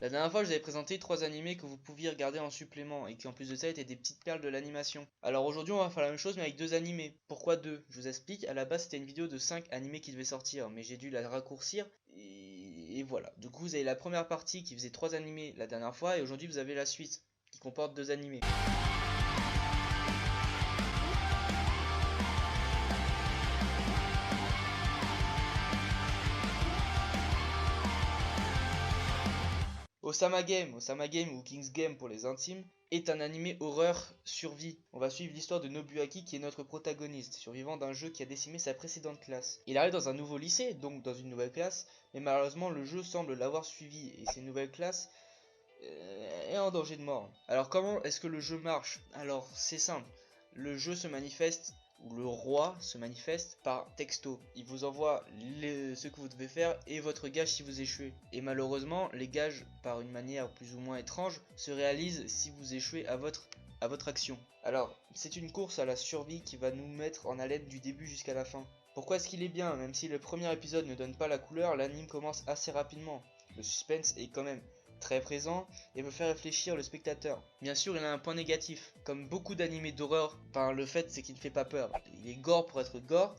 La dernière fois, je vous avais présenté 3 animés que vous pouviez regarder en supplément et qui en plus de ça étaient des petites perles de l'animation. Alors aujourd'hui, on va faire la même chose mais avec 2 animés. Pourquoi 2? Je vous explique. À la base, c'était une vidéo de 5 animés qui devaient sortir, mais j'ai dû la raccourcir et voilà. Du coup, vous avez la première partie qui faisait 3 animés la dernière fois et aujourd'hui, vous avez la suite qui comporte 2 animés. Osama Game ou King's Game pour les intimes, est un animé horreur survie. On va suivre l'histoire de Nobuaki qui est notre protagoniste, survivant d'un jeu qui a décimé sa précédente classe. Il arrive dans un nouveau lycée, donc dans une nouvelle classe, mais malheureusement le jeu semble l'avoir suivi et ces nouvelles classes est en danger de mort. Alors comment est-ce que le jeu marche? Alors c'est simple, le jeu se manifeste, ou le roi se manifeste par texto. Il vous envoie ce que vous devez faire et votre gage si vous échouez. Et malheureusement, les gages, par une manière plus ou moins étrange, se réalisent si vous échouez à votre action. Alors, c'est une course à la survie qui va nous mettre en haleine du début jusqu'à la fin. Pourquoi est-ce qu'il est bien? Même si le premier épisode ne donne pas la couleur, l'anime commence assez rapidement. Le suspense est quand même très présent et veut faire réfléchir le spectateur. Bien sûr, il a un point négatif, comme beaucoup d'animés d'horreur, le fait c'est qu'il ne fait pas peur. Il est gore pour être gore,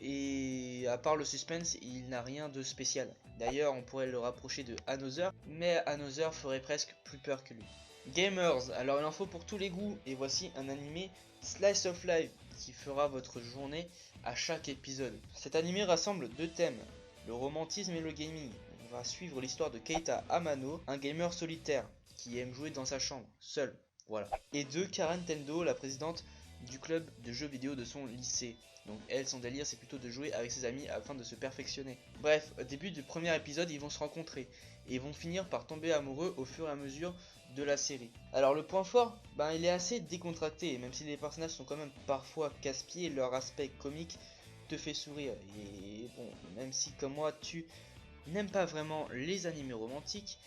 et à part le suspense, il n'a rien de spécial. D'ailleurs, on pourrait le rapprocher de Another, mais Another ferait presque plus peur que lui. Gamers, alors il en faut pour tous les goûts, et voici un animé Slice of Life qui fera votre journée à chaque épisode. Cet animé rassemble 2 thèmes, le romantisme et le gaming. On va suivre l'histoire de Keita Amano, un gamer solitaire qui aime jouer dans sa chambre, seul. Voilà. Et de Karen Tendo, la présidente du club de jeux vidéo de son lycée. Donc elle, son délire, c'est plutôt de jouer avec ses amis afin de se perfectionner. Bref, au début du premier épisode, ils vont se rencontrer et ils vont finir par tomber amoureux au fur et à mesure de la série. Alors le point fort, il est assez décontracté, même si les personnages sont quand même parfois casse-pieds, leur aspect comique te fait sourire. Et bon, même si comme moi tu n'aimes pas vraiment les animés romantiques,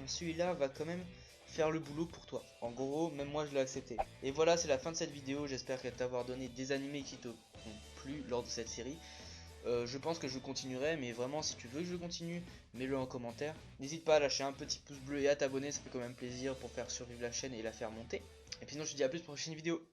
celui-là va quand même faire le boulot pour toi. En gros, même moi je l'ai accepté. Et voilà, c'est la fin de cette vidéo. J'espère t'avoir donné des animés qui te ont plu lors de cette série. Je pense que je continuerai, mais vraiment si tu veux que je continue, mets-le en commentaire. N'hésite pas à lâcher un petit pouce bleu et à t'abonner, ça fait quand même plaisir pour faire survivre la chaîne et la faire monter. Et puis sinon je te dis à plus pour une prochaine vidéo.